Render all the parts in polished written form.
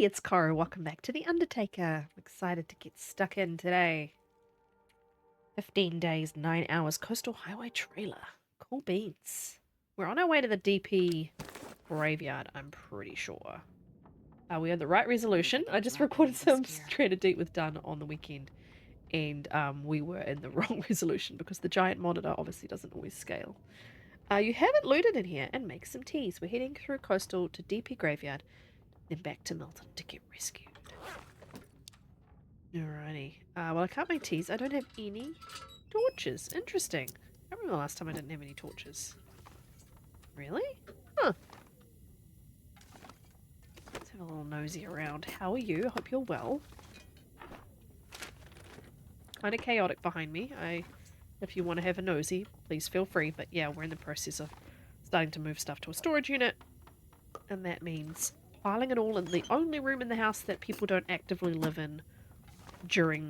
Hey, it's Caro. Welcome back to the Undertaker. I'm excited to get stuck in today. 15 days, 9 hours, coastal highway trailer. Cool beans. We're on our way to the DP graveyard, I'm pretty sure. We had the right resolution. I just recorded some Stranded Deep with Dun on the weekend, and we were in the wrong resolution because the giant monitor obviously doesn't always scale. You haven't looted in here, and make some teas. We're heading through coastal to DP graveyard, then back to Milton to get rescued. Alrighty. Well, I can't make teas. I don't have any torches. Interesting. I remember the last time I didn't have any torches. Really? Huh. Let's have a little nosy around. How are you? I hope you're well. Kind of chaotic behind me. If you want to have a nosy, please feel free. But yeah, we're in the process of starting to move stuff to a storage unit. And that means piling it all in the only room in the house that people don't actively live in during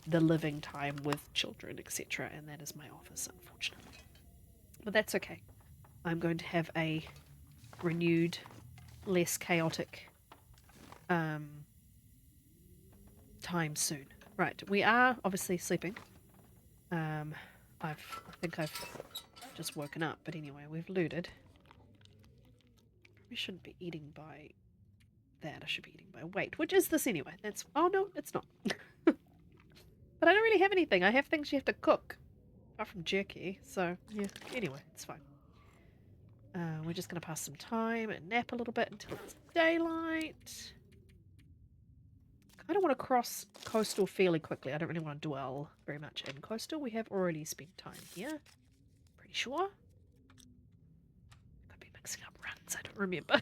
the living time with children, etc. And that is my office, unfortunately. But that's okay. I'm going to have a renewed, less chaotic time soon. Right, we are obviously sleeping. I think I've just woken up, but anyway, we've looted. We shouldn't be eating by that. I should be eating by weight. Which is this anyway? That's... Oh, no, it's not. But I don't really have anything. I have things you have to cook. Apart from jerky, so yeah. Anyway, it's fine. We're just going to pass some time and nap a little bit until it's daylight. I don't want to cross coastal fairly quickly. I don't really want to dwell very much in coastal. We have already spent time here. Pretty sure. Could be mixing up runs. I don't remember.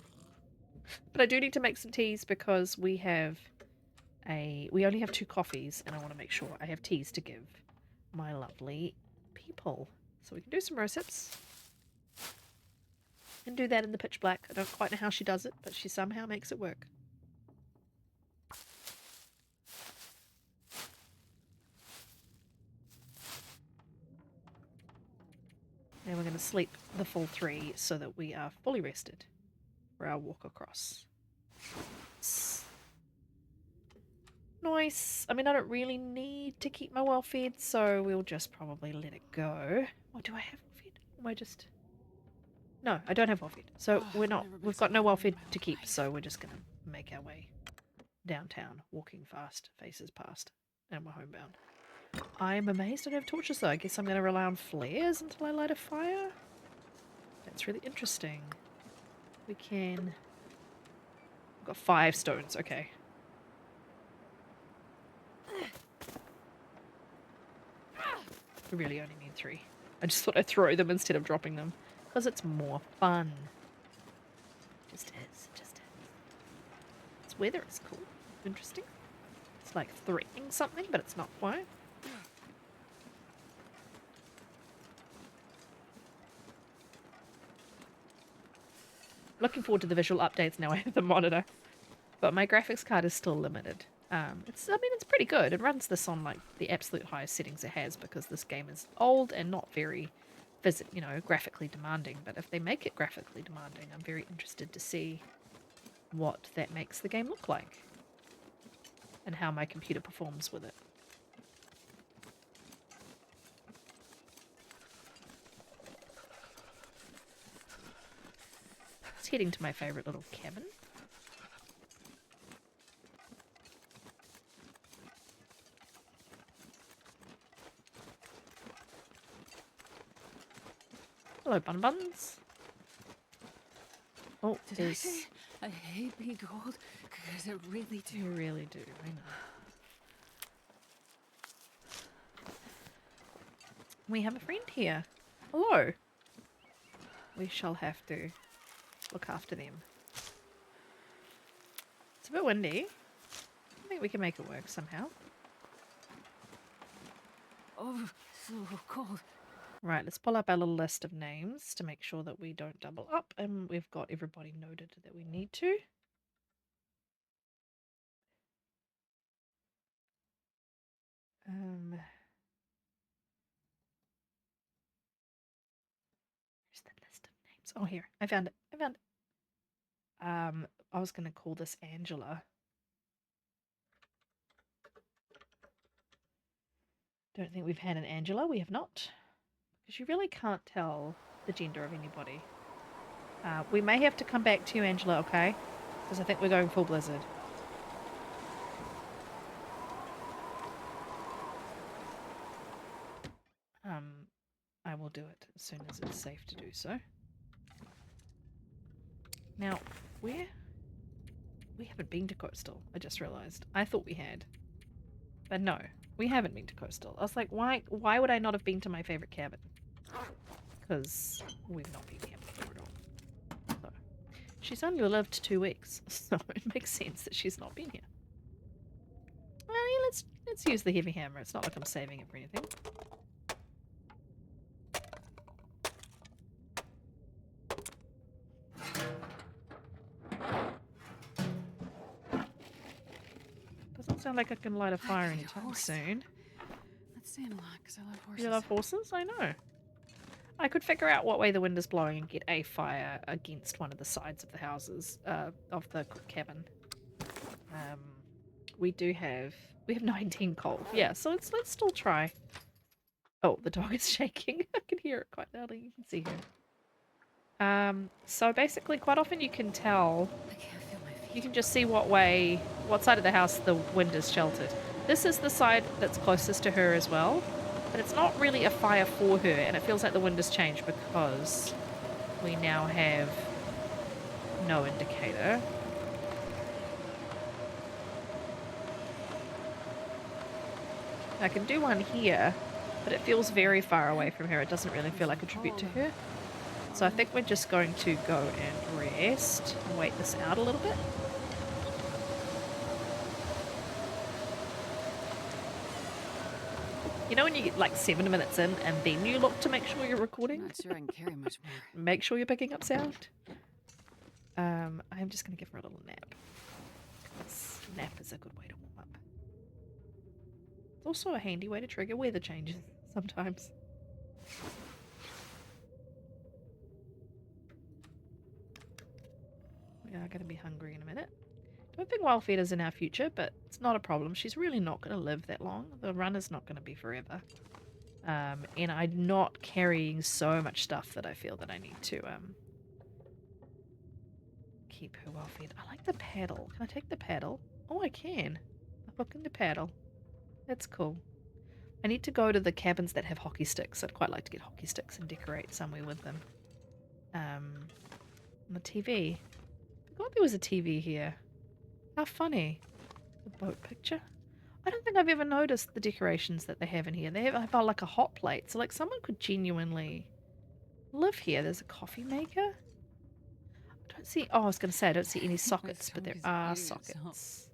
But I do need to make some teas because we only have 2 coffees, and I want to make sure I have teas to give my lovely people. So we can do some recipe. And do that in the pitch black. I don't quite know how she does it, but she somehow makes it work. Now we're going to sleep the full 3 so that we are fully rested for our walk across. Nice. I mean, I don't really need to keep my well fed, so we'll just probably let it go. Oh, do I have well fed? Am I just... No, I don't have well fed. So we've got no well fed to keep, so we're just going to make our way downtown, walking fast, faces past, and we're homebound. I am amazed I don't have torches though. I guess I'm going to rely on flares until I light a fire. That's really interesting. We can... We've got 5 stones, okay. We really only need 3. I just thought I'd throw them instead of dropping them. Because it's more fun. Just is, just is. This weather is cool. Interesting. It's like threatening something, but it's not quite. Looking forward to the visual updates now I have the monitor. But my graphics card is still limited. It's pretty good. It runs this on like the absolute highest settings it has because this game is old and not very graphically demanding. But if they make it graphically demanding, I'm very interested to see what that makes the game look like and how my computer performs with it. It's heading to my favorite little cabin. Hello, Bun Buns. Oh, Did I say I hate being cold? Because I really do. You really do, I know. We have a friend here. Hello. We shall have to look after them. It's a bit windy. I think we can make it work somehow. Oh, so cold. Right, let's pull up our little list of names to make sure that we don't double up, and we've got everybody noted that we need to. Where's the list of names? Oh, here. I found it. I was gonna call this Angela. Don't think we've had an Angela. We have not. Because you really can't tell the gender of anybody. We may have to come back to you, Angela, okay? Because I think we're going full blizzard. I will do it as soon as it's safe to do so. Now, we haven't been to Coastal, I just realised. I thought we had. But no, we haven't been to Coastal. I was like, why would I not have been to my favourite cabin? Because we've not been here before at all. So, she's only lived 2 weeks, so it makes sense that she's not been here. Well, yeah, let's use the heavy hammer. It's not like I'm saving it for anything. Doesn't sound like I can light a fire anytime soon. Let's stay in a lot because I love horses. You love horses? I know. I could figure out what way the wind is blowing and get a fire against one of the sides of the houses, of the cabin. We have 19 coal. Yeah, so let's still try. Oh, the dog is shaking. I can hear it quite loudly. You can see her. So basically, quite often you can tell. I can't feel my feet. You can just see what side of the house the wind is sheltered. This is the side that's closest to her as well, but it's not really a fire for her, and it feels like the wind has changed because we now have no indicator. I can do one here, but it feels very far away from her. It doesn't really feel like a tribute to her. So I think we're just going to go and rest and wait this out a little bit. You know when you get like 7 minutes in and then you look to make sure you're recording? I'm not sure I can carry much more. Make sure you're picking up sound. I'm just going to give her a little nap. Because nap is a good way to warm up. It's also a handy way to trigger weather changes sometimes. We are going to be hungry in a minute. Don't think wild feeder's in our future, but it's not a problem. She's really not going to live that long. The run is not going to be forever. And I'm not carrying so much stuff that I feel that I need to keep her well fed. I like the paddle. Can I take the paddle? Oh, I can. The hook and the paddle. That's cool. I need to go to the cabins that have hockey sticks. I'd quite like to get hockey sticks and decorate somewhere with them. On the TV. I forgot there was a TV here. How funny. The boat picture. I don't think I've ever noticed the decorations that they have in here. They have like a hot plate. So like someone could genuinely live here. There's a coffee maker. I don't see... Oh, I was going to say I don't see any sockets, but there are sockets.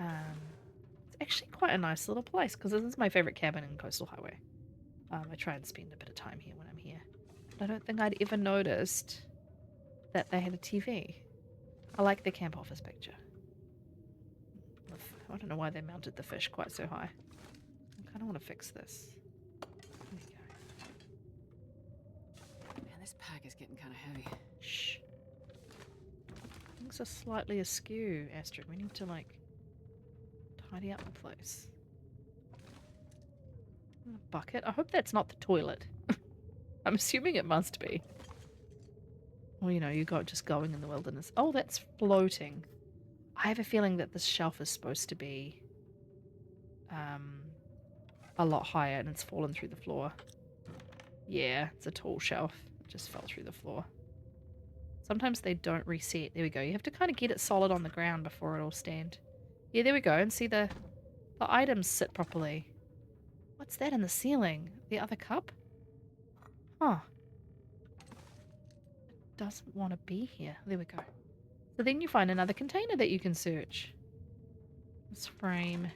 It's actually quite a nice little place because this is my favourite cabin in Coastal Highway. I try and spend a bit of time here when I'm here. But I don't think I'd ever noticed that they had a TV. I like the camp office picture. I don't know why they mounted the fish quite so high. I kind of want to fix this. There we go. Man, this pack is getting kind of heavy. Shh. Things are slightly askew, Astrid. We need to, like, tidy up the place. A bucket. I hope that's not the toilet. I'm assuming it must be. Well, you know, you got just going in the wilderness. Oh, that's floating. I have a feeling that this shelf is supposed to be a lot higher and it's fallen through the floor. Yeah, it's a tall shelf. It just fell through the floor. Sometimes they don't reset. There we go. You have to kind of get it solid on the ground before it'll stand. Yeah, there we go. And see the items sit properly. What's that in the ceiling? The other cup? Huh. It doesn't want to be here. There we go. So then you find another container that you can search. This frame.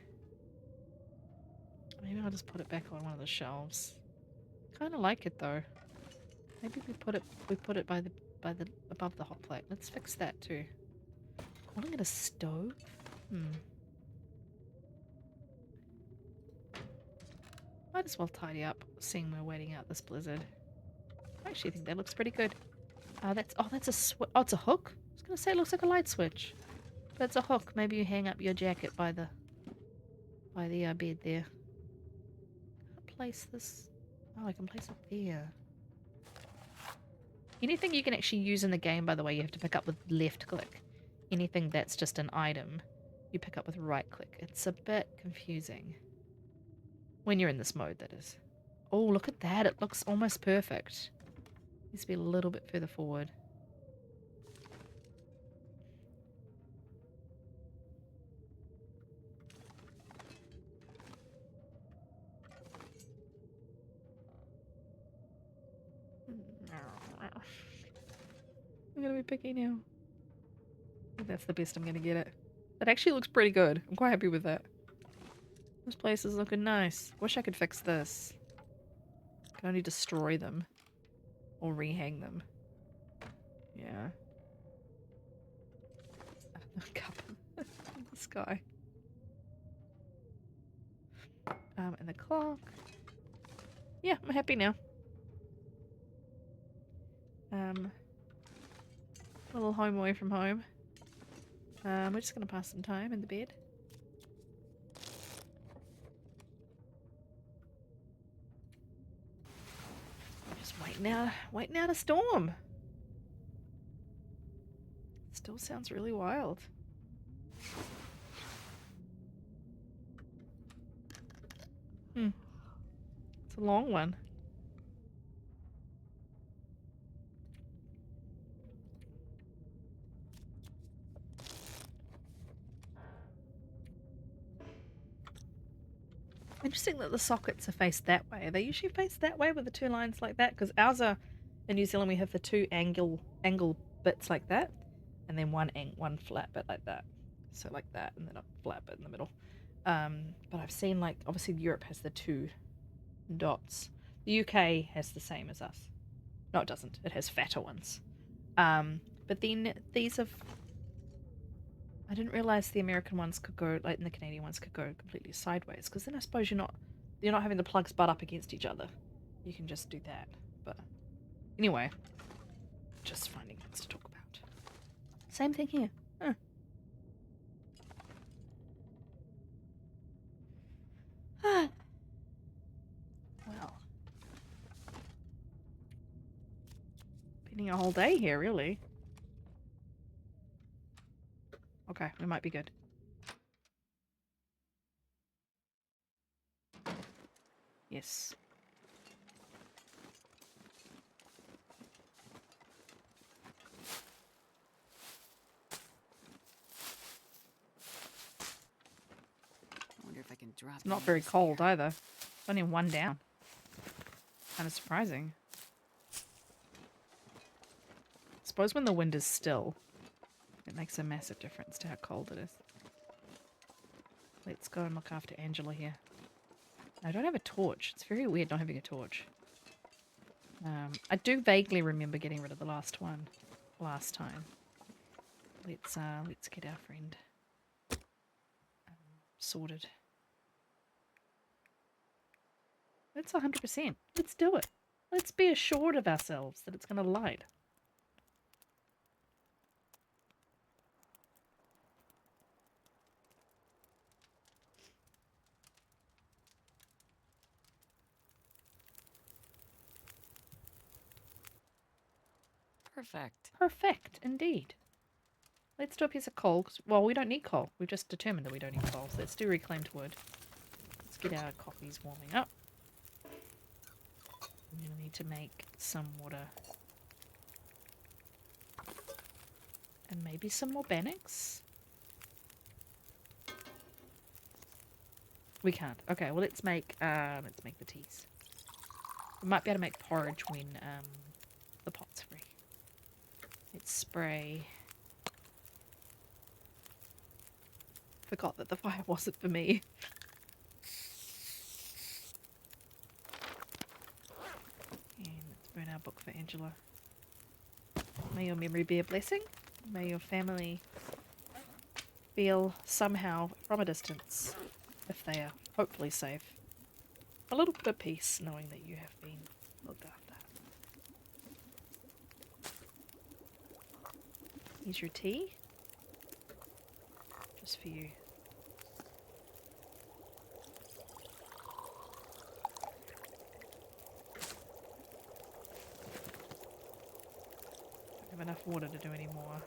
Maybe I'll just put it back on one of the shelves. Kind of like it though. Maybe we put it by the above the hot plate. Let's fix that too. Calling it a stove? Might as well tidy up, seeing we're waiting out this blizzard. I actually think that looks pretty good. That's a it's a hook. I was gonna say it looks like a light switch. But it's a hook. Maybe you hang up your jacket by the bed there. Can't place this. Oh, I can place it there. Anything you can actually use in the game, by the way, you have to pick up with left click. Anything that's just an item, you pick up with right click. It's a bit confusing. When you're in this mode, that is. Oh, look at that. It looks almost perfect. Needs to be a little bit further forward. I'm gonna be picky now. I think that's the best I'm gonna get it. That actually looks pretty good. I'm quite happy with that. This place is looking nice. Wish I could fix this. Can only destroy them. Or rehang them. Yeah. A cup in the sky. And the clock. Yeah, I'm happy now. A little home away from home. We're just gonna pass some time in the bed. Just waiting out a storm. Still sounds really wild. It's a long one. Interesting that the sockets are faced that way. Are they usually faced that way with the two lines like that? Because ours are, in New Zealand, we have the two angle bits like that, and then one flat bit like that. So like that, and then a flat bit in the middle. But I've seen, like, obviously Europe has the two dots. The UK has the same as us. No, it doesn't. It has fatter ones. But then these have... I didn't realize the American ones could go, like, and the Canadian ones could go completely sideways. Because then I suppose you're not having the plugs butt up against each other. You can just do that. But anyway, just finding things to talk about. Same thing here. Huh. Well, spending a whole day here, really. Okay, we might be good. Yes. I wonder if I can drop. It's not very cold either. It's only one down. Kind of surprising. I suppose when the wind is still, it makes a massive difference to how cold it is. Let's go and look after Angela here. I don't have a torch. It's very weird not having a torch. I do vaguely remember getting rid of the last one last time. Let's get our friend sorted. It's 100%. Let's do it. Let's be assured of ourselves that it's going to light. Perfect. Perfect, indeed. Let's do a piece of coal. Well, we don't need coal. We've just determined that we don't need coal. So let's do reclaimed wood. Let's get our coffees warming up. We're going to need to make some water. And maybe some more bannocks? We can't. Okay, well let's make the teas. We might be able to make porridge when the pot's free. Let's spray. Forgot that the fire wasn't for me. And let's burn our book for Angela. May your memory be a blessing. May your family feel somehow from a distance, if they are hopefully safe, a little bit of peace knowing that you have been looked after. Here's your tea. Just for you. Don't have enough water to do any more.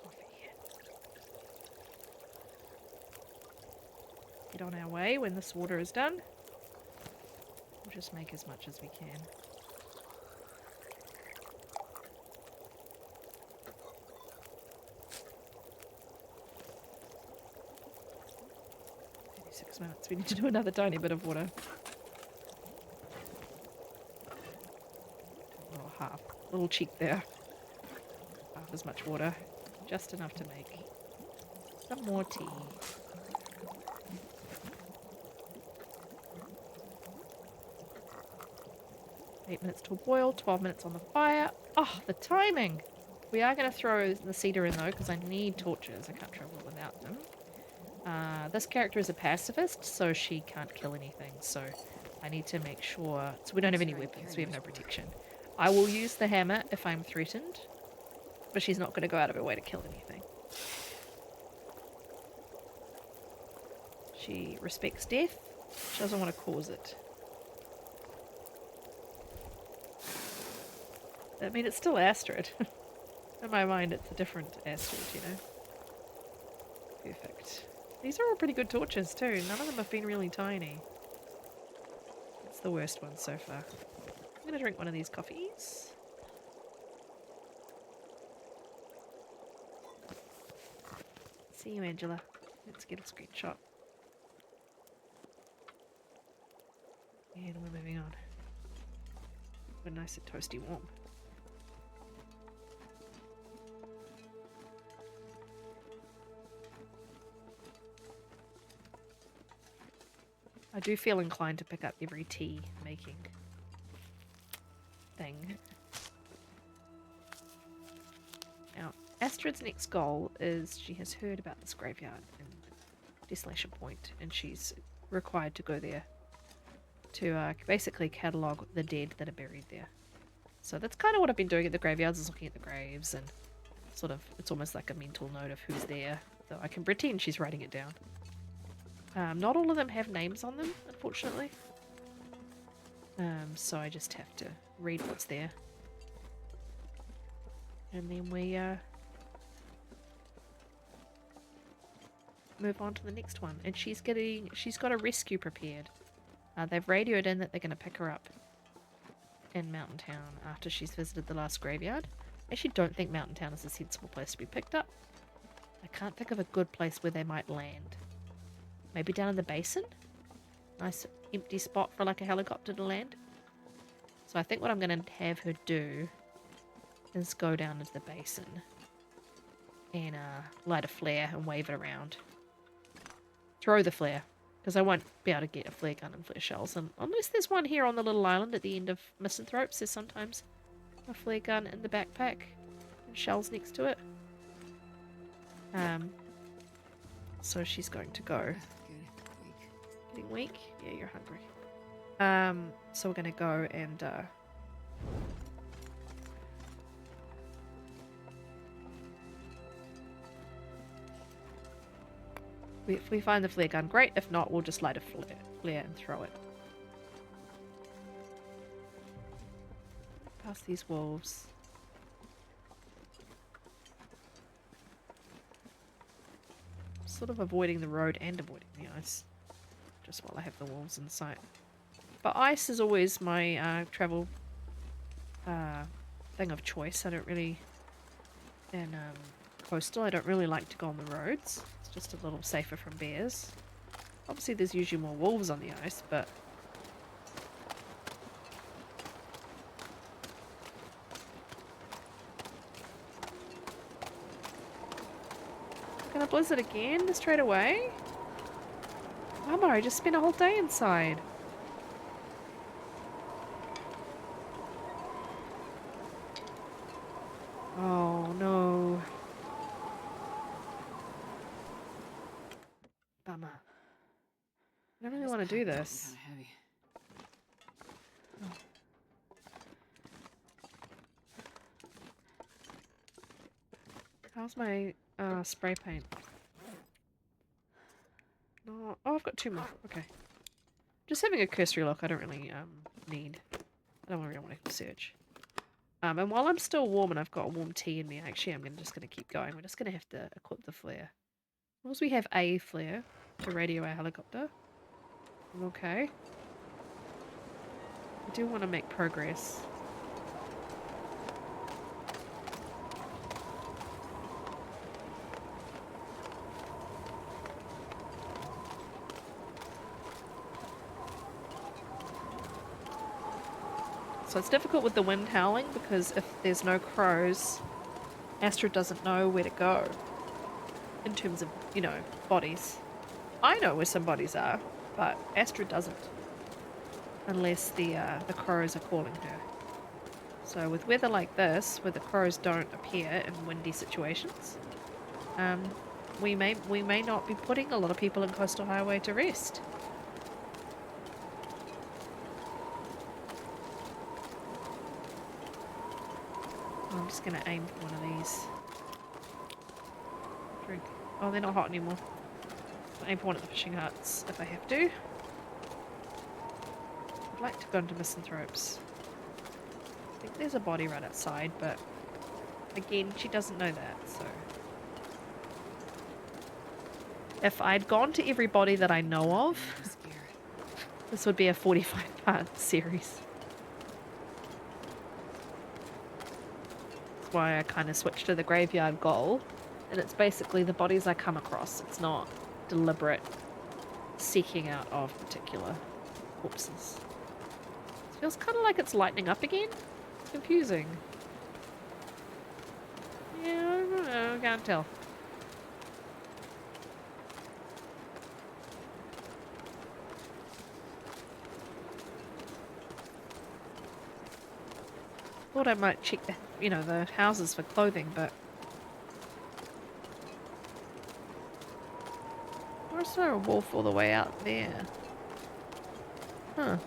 Coffee. Get on our way when this water is done. We'll just make as much as we can. Minutes. We need to do another tiny bit of water. Oh, half. Little cheek there. Half as much water. Just enough to make some more tea. 8 minutes to a boil, 12 minutes on the fire. Oh, the timing! We are going to throw the cedar in though, because I need torches. I can't travel without them. This character is a pacifist, so she can't kill anything, so I need to make sure... So we don't have any weapons, we have no protection. I will use the hammer if I'm threatened, but she's not going to go out of her way to kill anything. She respects death, she doesn't want to cause it. I mean, it's still Astrid. In my mind, it's a different Astrid, you know? Perfect. These are all pretty good torches too. None of them have been really tiny. It's the worst one so far. I'm gonna drink one of these coffees. See you, Angela. Let's get a screenshot. And we're moving on. We're nice and toasty warm. I do feel inclined to pick up every tea making thing. Now, Astrid's next goal is she has heard about this graveyard in Desolation Point, and she's required to go there to basically catalogue the dead that are buried there. So that's kind of what I've been doing at the graveyards, is looking at the graves and sort of, it's almost like a mental note of who's there. So I can pretend she's writing it down. Not all of them have names on them, unfortunately. So I just have to read what's there. And then we move on to the next one. And she's got a rescue prepared. They've radioed in that they're going to pick her up in Mountain Town after she's visited the last graveyard. I actually don't think Mountain Town is a sensible place to be picked up. I can't think of a good place where they might land. Maybe down in the basin? Nice empty spot for like a helicopter to land. So I think what I'm going to have her do is go down into the basin and light a flare and wave it around. Throw the flare, because I won't be able to get a flare gun and flare shells. And unless there's one here on the little island at the end of Misanthropes, there's sometimes a flare gun in the backpack and shells next to it. So she's going to go. Getting weak? Yeah, you're hungry. So we're going to go and if we find the flare gun, great. If not, we'll just light a flare and throw it. Past these wolves. Sort of avoiding the road and avoiding the ice. Just while I have the wolves in sight. But ice is always my travel thing of choice. I don't really... And coastal, I don't really like to go on the roads. It's just a little safer from bears. Obviously there's usually more wolves on the ice, but... Gonna blizzard again straight away? Mama, I just spent a whole day inside. Oh no. Bummer. I don't really want to do this. Kinda heavy. How's my spray paint? No. Oh, I've got 2 more. Okay. Just having a cursory look. I don't really need. I don't really want to search. And while I'm still warm and I've got a warm tea in me, actually, I'm just going to keep going. We're just going to have to equip the flare. As long as we have a flare to radio our helicopter, I'm okay. I do want to make progress. So it's difficult with the wind howling because if there's no crows, Astrid doesn't know where to go in terms of, you know, bodies. I know where some bodies are, but Astrid doesn't unless the crows are calling her. So with weather like this, where the crows don't appear in windy situations, we may not be putting a lot of people in Coastal Highway to rest. I'm just going to aim for one of these. Drink. Oh, they're not hot anymore. I'll aim for one of the fishing huts if I have to. I'd like to go into misanthropes. I think there's a body right outside, but again, she doesn't know that, so... If I'd gone to every body that I know of, this would be a 45-part series. That's why I kind of switched to the graveyard goal. And it's basically the bodies I come across. It's not deliberate seeking out of particular corpses. It feels kind of like it's lightening up again. It's confusing. Yeah, I don't know. I can't tell. Thought I might check the, you know, the houses for clothing, but... Why is there a wolf all the way out there? Huh.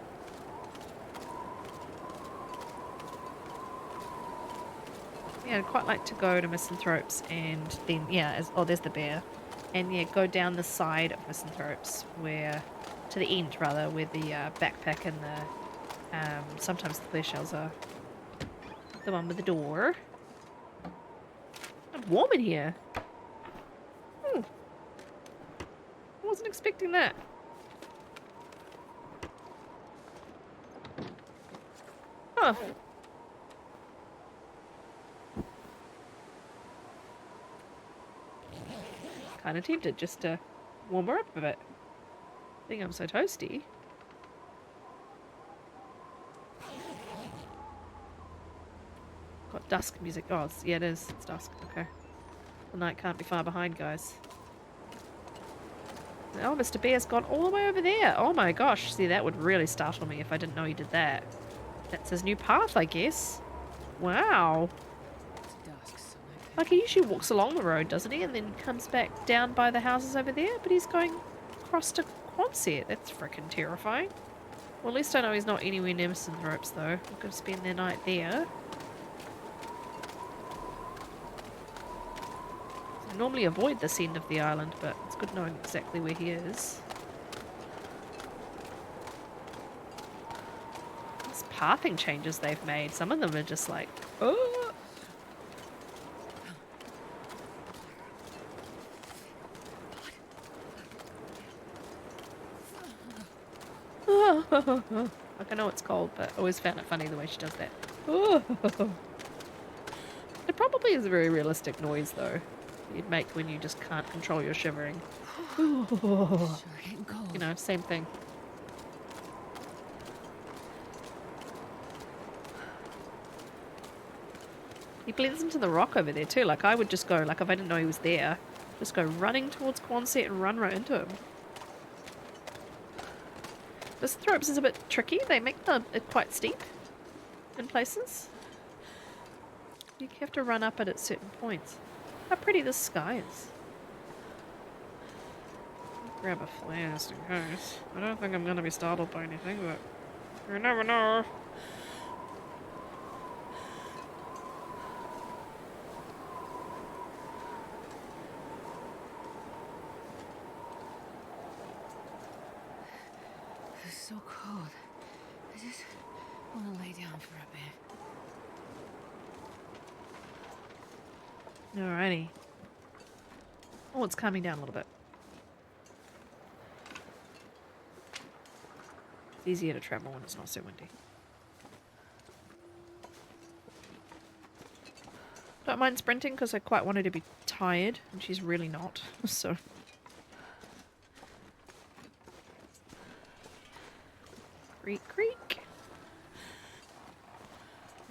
Yeah, I'd quite like to go to Misanthropes and then, yeah, there's the bear. And yeah, go down the side of Misanthropes where, to the end rather, where the backpack and the, sometimes the flare shells are. The one with the door. I'm warm in here. I wasn't expecting that. Huh. Kind of tempted just to warm her up a bit. I think I'm so toasty. Got dusk music. Oh, yeah, it is. It's dusk. Okay. The night can't be far behind, guys. Oh, Mr. Bear's gone all the way over there. Oh my gosh. See, that would really startle me if I didn't know he did that. That's his new path, I guess. Wow. Like, he usually walks along the road, doesn't he? And then comes back down by the houses over there. But he's going across to Quonset. That's freaking terrifying. Well, at least I know he's not anywhere near Misanthropes, though. I'm going to spend their night there. I normally avoid this end of the island, but it's good knowing exactly where he is. These pathing changes they've made, some of them are just like, oh! Like, I know it's cold, but I always found it funny the way she does that. It probably is a very realistic noise, though. You'd make when you just can't control your shivering. You know, same thing. He blends into the rock over there too. Like, I would just go, like, if I didn't know he was there, just go running towards Quonset and run right into him. Misanthropes is a bit tricky. They make it quite steep in places. You have to run up it at certain points. How pretty this sky is. I'll grab a flare just in case. I don't think I'm going to be startled by anything, but you never know. so cold. I just want to lay down for a bit. Alrighty. Oh, it's calming down a little bit. It's easier to travel when it's not so windy. Don't mind sprinting because I quite want her to be tired, and she's really not, so... Creak, creak.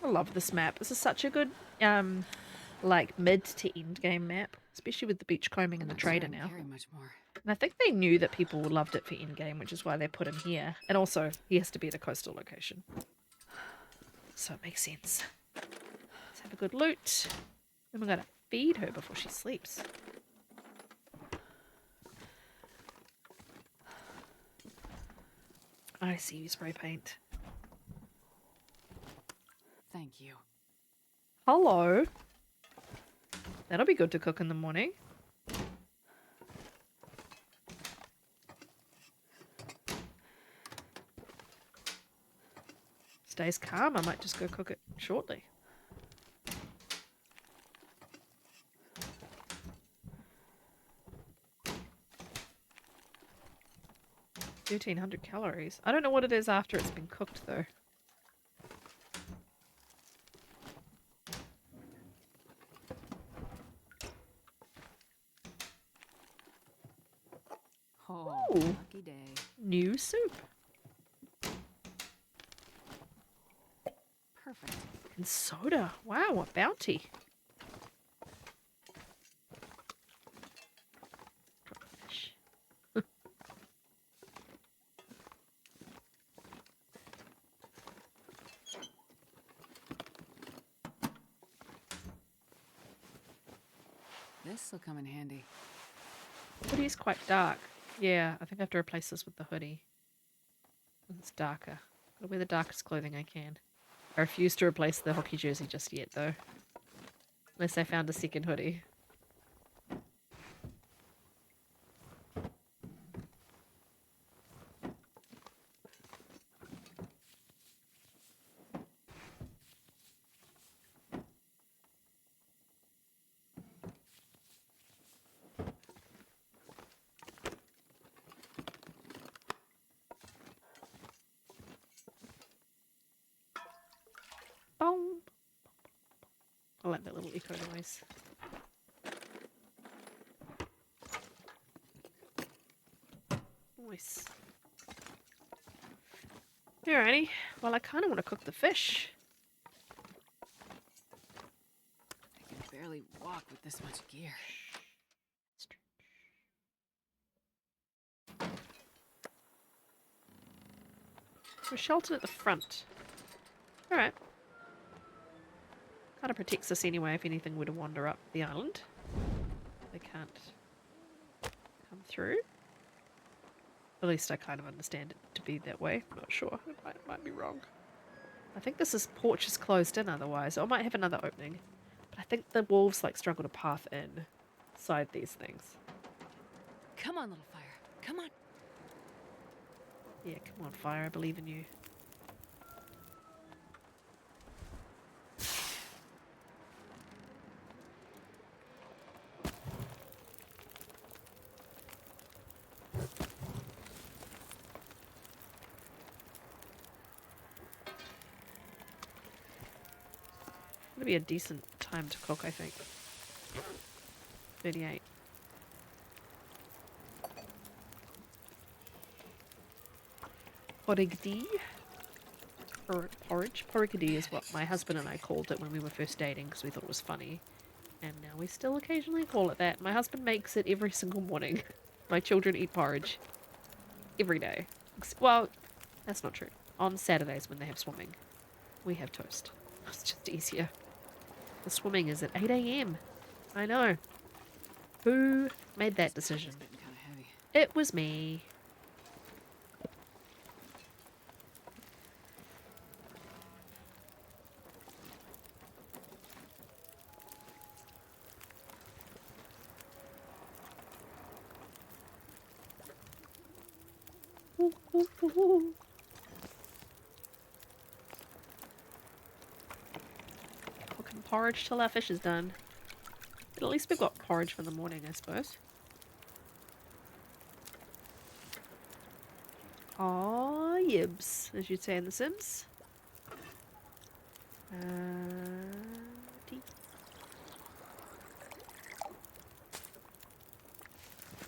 I love this map. This is such a good, like, mid to end game map, especially with the beachcombing and the trader now. Carry much more. And I think they knew that people loved it for end game, which is why they put him here. And also, he has to be at a coastal location. So it makes sense. Let's have a good loot. Then we're going to feed her before she sleeps. I see you spray paint. Thank you. Hello. That'll be good to cook in the morning. Stays calm. I might just go cook it shortly. $1,300 calories. I don't know what it is after it's been cooked though. Oh, Ooh. lucky day. New soup. Perfect. And soda. Wow, what bounty. Fish. This'll come in handy. Hoodie is quite dark. Yeah, I think I have to replace this with the hoodie. It's darker. Gotta wear the darkest clothing I can. I refuse to replace the hockey jersey just yet, though. Unless I found a second hoodie. Boom. I like that little echo noise. Nice. Alrighty. Well, I kind of want to cook the fish. I can barely walk with this much gear. We're sheltered at the front. Alright. Kind of protects us anyway if anything were to wander up the island. They can't come through. At least I kind of understand it to be that way. I'm not sure. It might be wrong. I think porch is closed in otherwise. Or it might have another opening. But I think the wolves like struggle to path inside these things. Come on, little fire. Come on. Yeah, come on, fire. I believe in you. It'll be a decent time to cook, I think. 38. Porrigdy. Porridge. Porrigdy is what my husband and I called it when we were first dating because we thought it was funny. And now we still occasionally call it that. My husband makes it every single morning. My children eat porridge. Every day. Well, that's not true. On Saturdays when they have swimming, we have toast. It's just easier. The swimming is at 8 AM. I know. Who made that decision? It's getting kind of heavy. It was me. Ooh, ooh, ooh, ooh. porridge till our fish is done. But at least we've got porridge for the morning, I suppose. Aw, yibs, as you'd say in The Sims. Tea.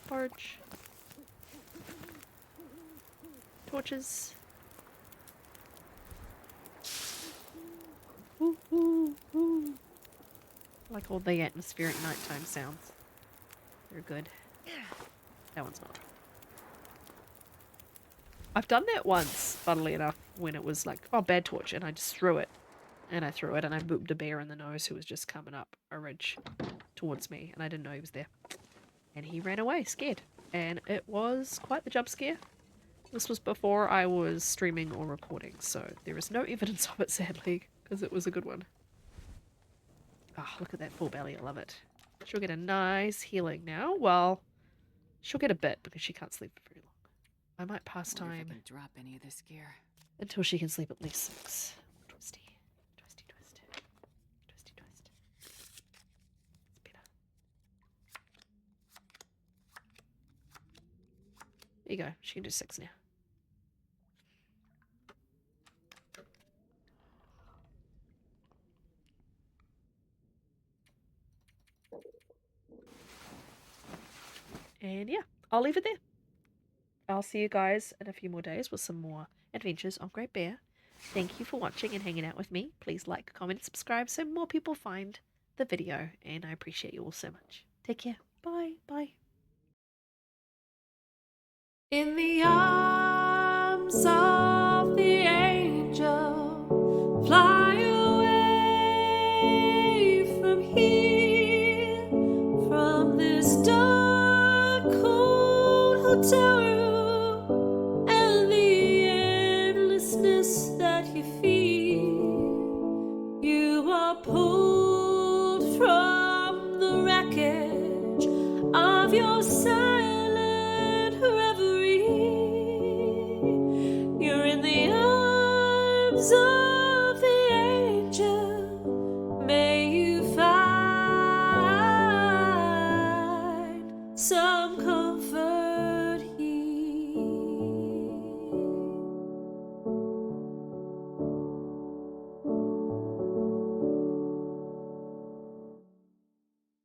Porridge. Torches. Woo, woo, woo. I like all the atmospheric nighttime sounds. They're good. That one's not. I've done that once, funnily enough, when it was like, oh, bad torch, and I just threw it. And I threw it, and I booped a bear in the nose who was just coming up a ridge towards me, and I didn't know he was there. And he ran away, scared. And it was quite the jump scare. This was before I was streaming or recording, so there is no evidence of it, sadly, because it was a good one. Ah, oh, look at that full belly, I love it. She'll get a nice healing now. Well, she'll get a bit because she can't sleep for very long. I might pass time drop any of this gear until she can sleep at least 6. Twisty, twisty, twist, twisty, twist. It's better. There you go. She can do 6 now. And yeah, I'll leave it there. I'll see you guys in a few more days with some more adventures on Great Bear. Thank you for watching and hanging out with me. Please like, comment, subscribe so more people find the video. And I appreciate you all so much. Take care. Bye. Bye. In the arms of the angel, fly away from here, from this dark, cold hotel room, and the endlessness that you feel. You are pulled from the wreckage of your silent reverie. You're in the arms of the angel. May you find some comfort here.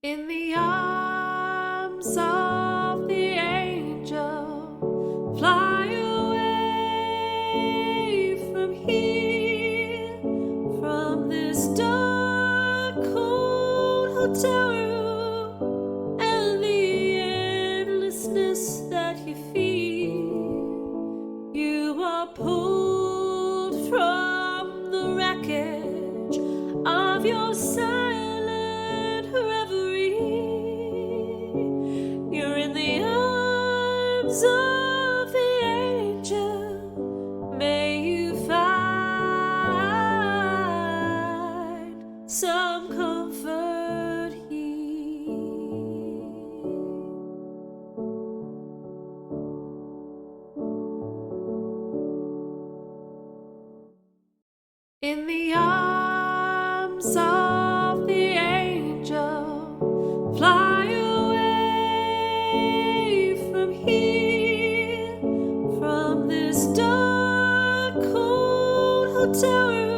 In the arms of the angel, fly away from here, from this dark, cold hotel room, and the endlessness that you feel. You are pulled from the wreckage of your silent reverie. You're in the arms of the angel. May you find some comfort here. In the arms of the angel, fly away from here, from this dark, cold hotel room.